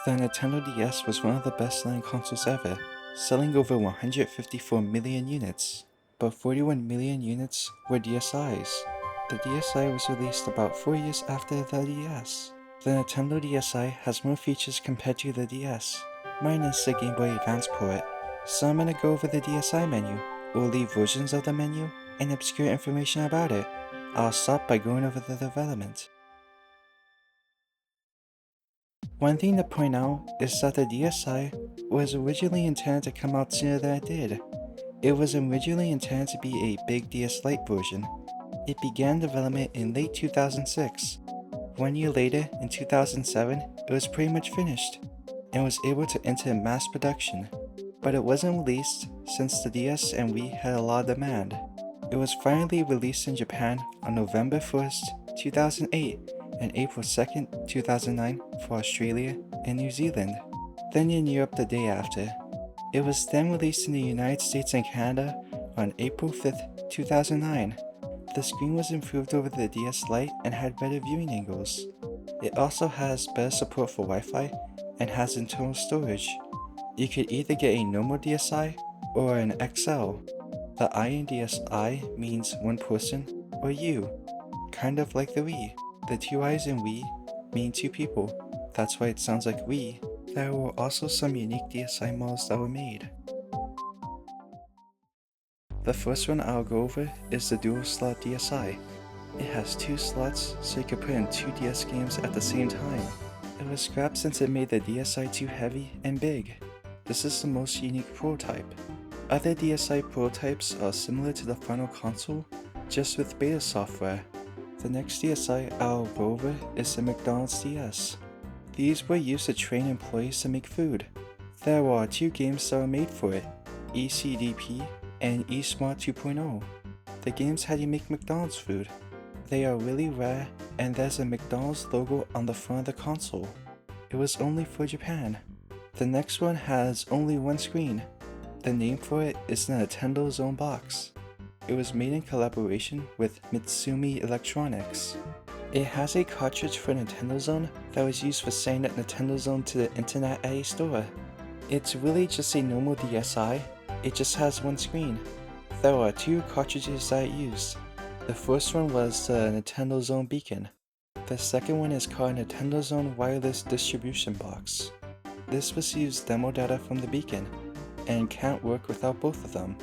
The Nintendo DS was one of the best-selling consoles ever, selling over 154 million units, but 41 million units were DSi's. The DSi was released about 4 years after the DS. The Nintendo DSi has more features compared to the DS, minus the Game Boy Advance port. So I'm gonna go over the DSi menu, or leave versions of the menu, and obscure information about it. I'll start by going over the development. One thing to point out is that the DSi was originally intended to come out sooner than it did. It was originally intended to be a big DS Lite version. It began development in late 2006. 1 year later, in 2007, it was pretty much finished, and was able to enter mass production. But it wasn't released since the DS and Wii had a lot of demand. It was finally released in Japan on November 1st, 2008, and April 2nd, 2009 for Australia and New Zealand, then in Europe the day after. It was then released in the United States and Canada on April 5th, 2009. The screen was improved over the DS Lite and had better viewing angles. It also has better support for Wi-Fi and has internal storage. You could either get a normal DSi or an XL. The I in DSi means one person or you, kind of like the Wii. The two I's in Wii mean two people, that's why it sounds like Wii. There were also some unique DSi models that were made. The first one I'll go over is the dual slot DSi. It has 2 slots so you can put in 2 DS games at the same time. It was scrapped since it made the DSi too heavy and big. This is the most unique prototype. Other DSi prototypes are similar to the final console, just with beta software. The next DSi I'll go over is the McDonald's DS. These were used to train employees to make food. There are 2 games that were made for it, ECDP and eSmart 2.0. The games had you make McDonald's food. They are really rare, and there's a McDonald's logo on the front of the console. It was only for Japan. The next one has only one screen. The name for it is the Nintendo Zone box. It was made in collaboration with Mitsumi Electronics. It has a cartridge for Nintendo Zone that was used for sending Nintendo Zone to the internet at a store. It's really just a normal DSi, it just has one screen. There are 2 cartridges that it used. The first one was the Nintendo Zone Beacon. The second one is called Nintendo Zone Wireless Distribution Box. This receives demo data from the beacon, and can't work without both of them.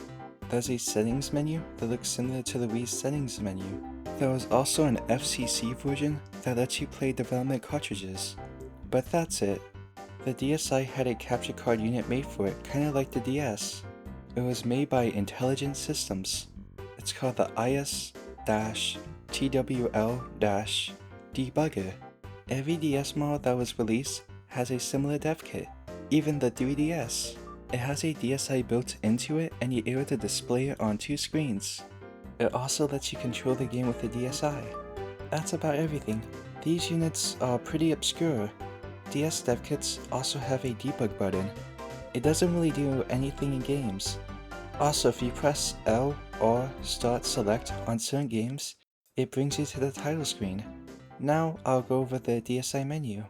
There's a settings menu that looks similar to the Wii's settings menu. There was also an FCC version that lets you play development cartridges. But that's it. The DSi had a capture card unit made for it, kinda like the DS. It was made by Intelligent Systems. It's called the IS-TWL-DEBUGGER. Every DS model that was released has a similar dev kit, even the 3DS. It has a DSi built into it and you're able to display it on 2 screens. It also lets you control the game with the DSi. That's about everything. These units are pretty obscure. DS dev kits also have a debug button. It doesn't really do anything in games. Also, if you press L or Start Select on certain games, it brings you to the title screen. Now I'll go over the DSi menu.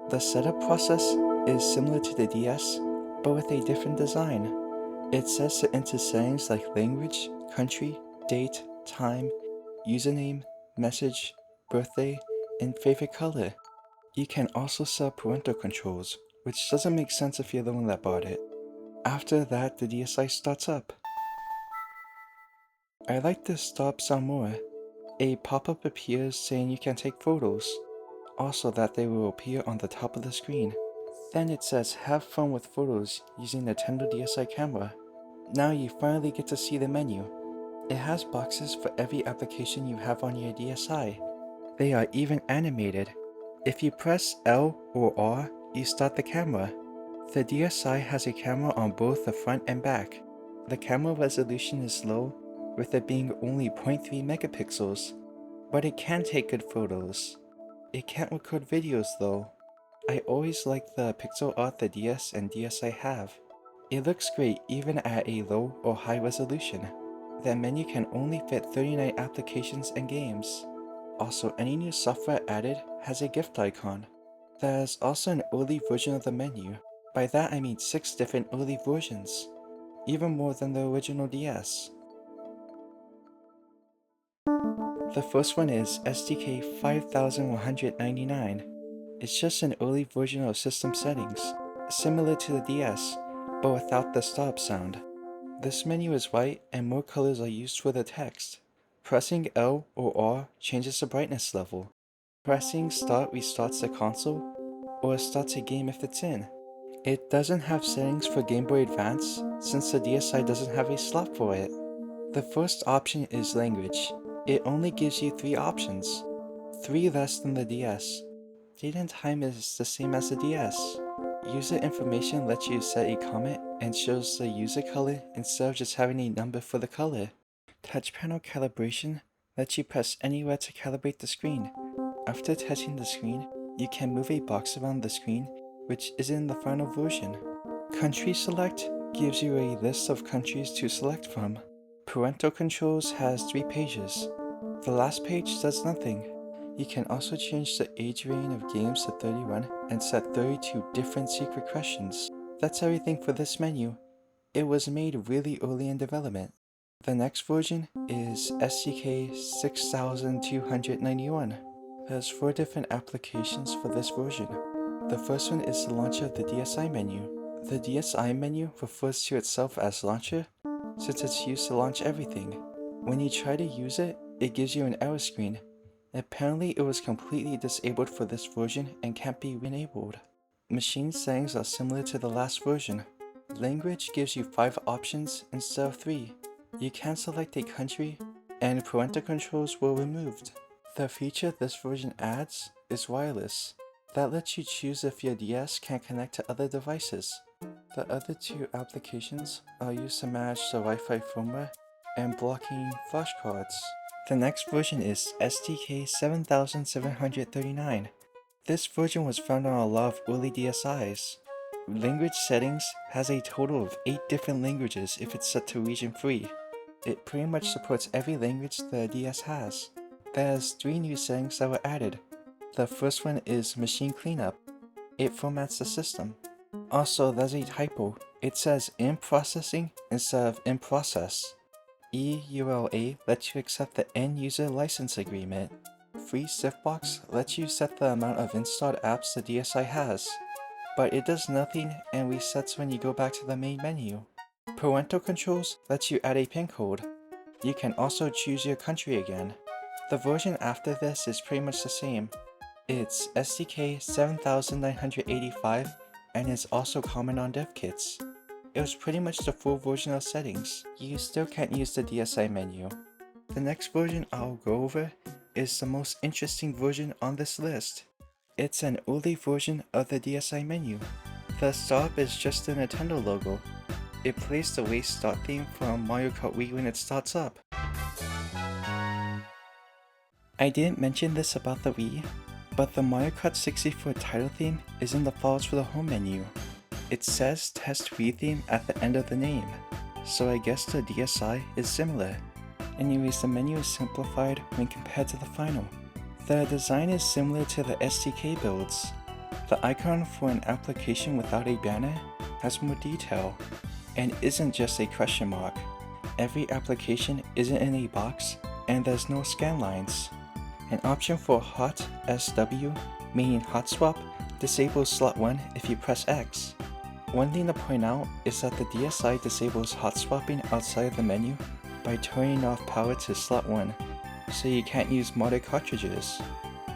The setup process is similar to the DS, but with a different design. It says to enter settings like language, country, date, time, username, message, birthday, and favorite color. You can also set parental controls, which doesn't make sense if you're the one that bought it. After that, the DSi starts up. I like the stop sound more. A pop-up appears saying you can take photos. Also that they will appear on the top of the screen. Then it says have fun with photos using Nintendo DSi camera. Now you finally get to see the menu. It has boxes for every application you have on your DSi. They are even animated. If you press L or R, you start the camera. The DSi has a camera on both the front and back. The camera resolution is low, with it being only 0.3 megapixels, but it can take good photos. It can't record videos though. I always like the pixel art the DS and DSi have. It looks great even at a low or high resolution. The menu can only fit 39 applications and games. Also, any new software added has a gift icon. There's also an early version of the menu. By that I mean 6 different early versions, even more than the original DS. The first one is SDK 5199. It's just an early version of system settings, similar to the DS, but without the stop sound. This menu is white and more colors are used for the text. Pressing L or R changes the brightness level. Pressing start restarts the console, or starts a game if it's in. It doesn't have settings for Game Boy Advance since the DSi doesn't have a slot for it. The first option is language. It only gives you 3 options, 3 less than the DS. Date and time is the same as the DS. User information lets you set a comment and shows the user color instead of just having a number for the color. Touch panel calibration lets you press anywhere to calibrate the screen. After touching the screen, you can move a box around the screen, which is in the final version. Country select gives you a list of countries to select from. Parental controls has 3 pages. The last page does nothing. You can also change the age range of games to 31 and set 32 different secret questions. That's everything for this menu. It was made really early in development. The next version is SDK 6291. There's 4 different applications for this version. The first one is the launcher of the DSi menu. The DSi menu refers to itself as launcher since it's used to launch everything. When you try to use it, it gives you an error screen. Apparently it was completely disabled for this version and can't be enabled. Machine settings are similar to the last version. Language gives you 5 options instead of 3. You can select a country, and parental controls were removed. The feature this version adds is wireless. That lets you choose if your DS can connect to other devices. The other 2 applications are used to manage the Wi-Fi firmware and blocking flashcards. The next version is SDK 7739. This version was found on a lot of early DSi's. Language settings has a total of 8 different languages if it's set to region free. It pretty much supports every language the DS has. There's 3 new settings that were added. The first one is machine cleanup. It formats the system. Also, there's a typo. It says in processing instead of in process. EULA lets you accept the end user license agreement. Free Stiffbox lets you set the amount of installed apps the DSi has, but it does nothing and resets when you go back to the main menu. Parental controls lets you add a pin code. You can also choose your country again. The version after this is pretty much the same. It's SDK 7985 and is also common on dev kits. It was pretty much the full version of settings. You still can't use the DSi menu. The next version I'll go over is the most interesting version on this list. It's an early version of the DSi menu. The stop is just the Nintendo logo. It plays the Wii start theme from Mario Kart Wii when it starts up. I didn't mention this about the Wii, but the Mario Kart 64 title theme is in the files for the home menu. It says Test Wii theme at the end of the name, so I guess the DSi is similar. Anyways, the menu is simplified when compared to the final. The design is similar to the SDK builds. The icon for an application without a banner has more detail, and isn't just a question mark. Every application isn't in a box, and there's no scan lines. An option for hot SW, meaning hot swap, disables slot 1 if you press X. One thing to point out is that the DSi disables hot swapping outside of the menu by turning off power to slot 1, so you can't use modded cartridges.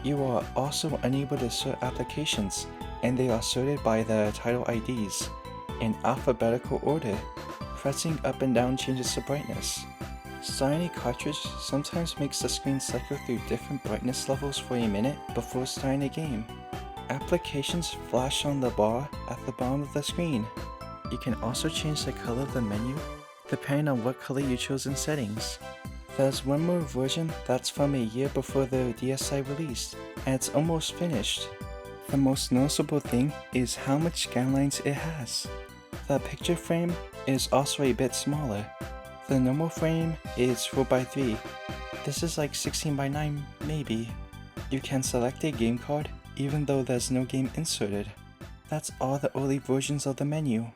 You are also unable to sort applications, and they are sorted by the title IDs, in alphabetical order. Pressing up and down changes the brightness. Starting a cartridge sometimes makes the screen cycle through different brightness levels for a minute before starting a game. Applications flash on the bar at the bottom of the screen. You can also change the color of the menu depending on what color you chose in settings. There's one more version that's from a year before the DSi released, and it's almost finished. The most noticeable thing is how much scanlines it has. The picture frame is also a bit smaller. The normal frame is 4x3. This is like 16 by 9, maybe. You can select a game card even though there's no game inserted. That's all the early versions of the menu.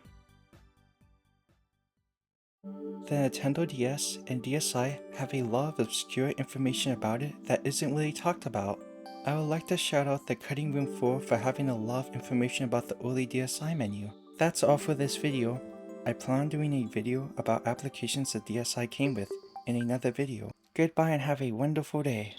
The Nintendo DS and DSi have a lot of obscure information about it that isn't really talked about. I would like to shout out the Cutting Room 4 for having a lot of information about the early DSi menu. That's all for this video. I plan on doing a video about applications the DSi came with in another video. Goodbye and have a wonderful day.